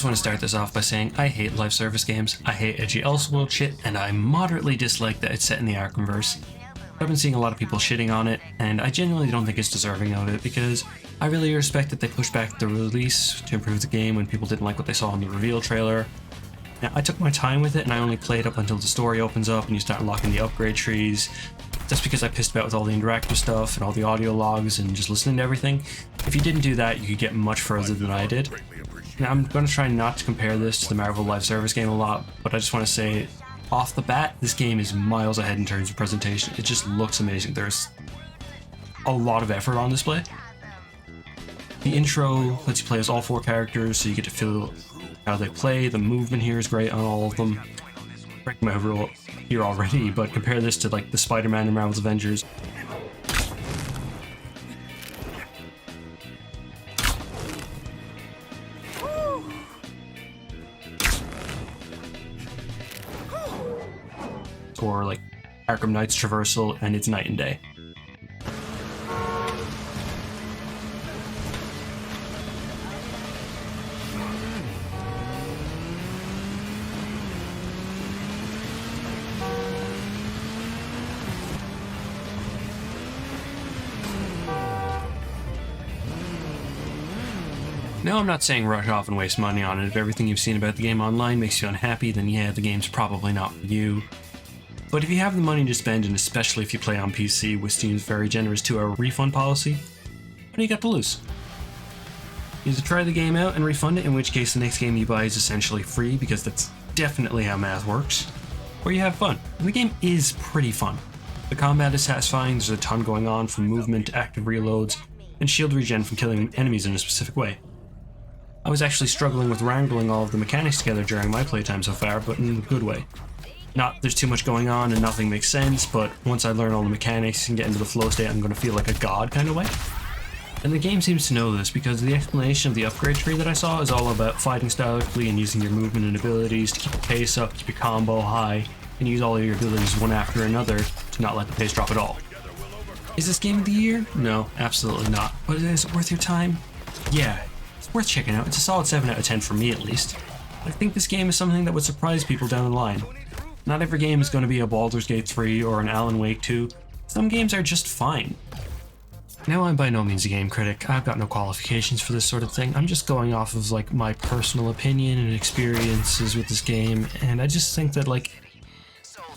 just want to start this off by saying I hate live service games, I hate edgy Elseworld shit, and I moderately dislike that it's set in the Arkhamverse. I've been seeing a lot of people shitting on it, and I genuinely don't think it's deserving of it because I really respect that they pushed back the release to improve the game when people didn't like what they saw in the reveal trailer. Now, I took my time with it and I only played up until the story opens up and you start unlocking the upgrade trees. Just because I pissed about with all the interactive stuff and all the audio logs and just listening to everything. If you didn't do that, you could get much further than I did. Now, I'm going to try not to compare this to the Marvel Live Service game a lot, but I just want to say, off the bat, this game is miles ahead in terms of presentation. It just looks amazing. There's a lot of effort on display. The intro lets you play as all 4 characters, so you get to feel how they play. The movement here is great on all of them. Breaking my rule here already, but compare this to like the Spider-Man and Marvel's Avengers. Or like Arkham Knight's traversal, and it's night and day. Now, I'm not saying rush off and waste money on it. If everything you've seen about the game online makes you unhappy, then yeah, the game's probably not for you. But if you have the money to spend, and especially if you play on PC with Steam's very generous 2-hour refund policy, what do you got to lose? Either try the game out and refund it, in which case the next game you buy is essentially free, because that's definitely how math works, or you have fun. And the game is pretty fun. The combat is satisfying, there's a ton going on, from movement to active reloads, and shield regen from killing enemies in a specific way. I was actually struggling with wrangling all of the mechanics together during my playtime so far, but in a good way. Not there's too much going on and nothing makes sense, but once I learn all the mechanics and get into the flow state, I'm going to feel like a god kind of way. And the game seems to know this, because the explanation of the upgrade tree that I saw is all about fighting stylistically and using your movement and abilities to keep the pace up, keep your combo high, and use all of your abilities one after another to not let the pace drop at all. Is this game of the year? No, absolutely not. But is it worth your time? Yeah. Worth checking out. It's a solid 7 out of 10 for me at least. I think this game is something that would surprise people down the line. Not every game is going to be a Baldur's Gate 3 or an Alan Wake 2. Some games are just fine. Now, I'm by no means a game critic. I've got no qualifications for this sort of thing. I'm just going off of like my personal opinion and experiences with this game, and I just think that like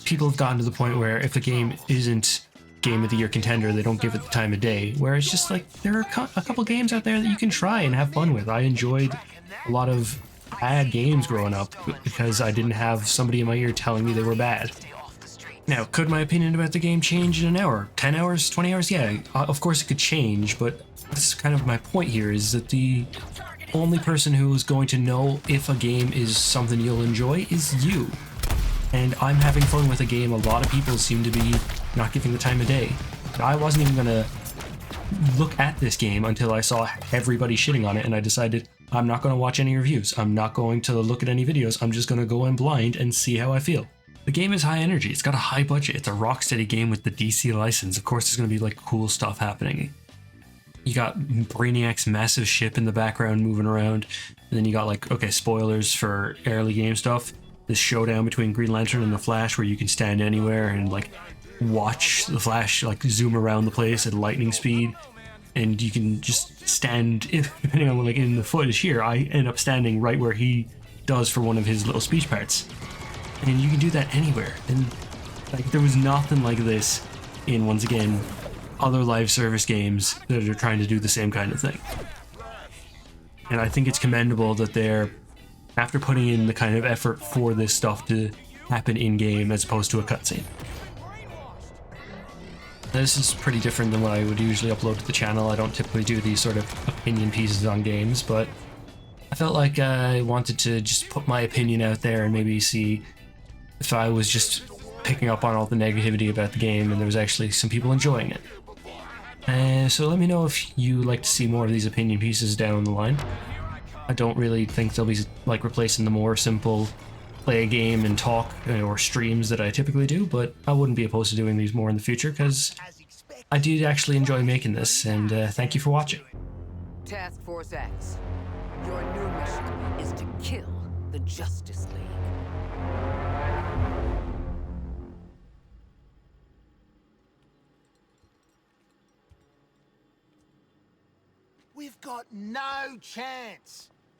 people have gotten to the point where if a game isn't game of the year contender, they don't give it the time of day, where it's just like there are a couple games out there that you can try and have fun with. I enjoyed a lot of bad games growing up because I didn't have somebody in my ear telling me they were bad. Now, could my opinion about the game change in an hour, 10 hours, 20 hours? Yeah, of course it could change, but this is kind of my point here, is that the only person who is going to know if a game is something you'll enjoy is you. And I'm having fun with a game a lot of people seem to be not giving the time of day. But I wasn't even gonna look at this game until I saw everybody shitting on it, and I decided I'm not gonna watch any reviews. I'm not going to look at any videos. I'm just gonna go in blind and see how I feel. The game is high energy. It's got a high budget. It's a Rocksteady game with the DC license. Of course, there's gonna be like cool stuff happening. You got Brainiac's massive ship in the background moving around, and then you got like, okay, spoilers for early game stuff. This showdown between Green Lantern and the Flash, where you can stand anywhere and like watch the Flash like zoom around the place at lightning speed, and you can just stand, depending on like in the footage here, I end up standing right where he does for one of his little speech parts, and you can do that anywhere. And like there was nothing like this in, once again, other live service games that are trying to do the same kind of thing. And I think it's commendable that they're, after putting in the kind of effort for this stuff to happen in-game as opposed to a cutscene. This is pretty different than what I would usually upload to the channel. I don't typically do these sort of opinion pieces on games, but I felt like I wanted to just put my opinion out there and maybe see if I was just picking up on all the negativity about the game and there was actually some people enjoying it. So let me know if you like to see more of these opinion pieces down the line. I don't really think they'll be like replacing the more simple play a game and talk or streams that I typically do, but I wouldn't be opposed to doing these more in the future because I did actually enjoy making this, and thank you for watching. Task Force X, your new mission is to kill the Justice League. We've got no chance.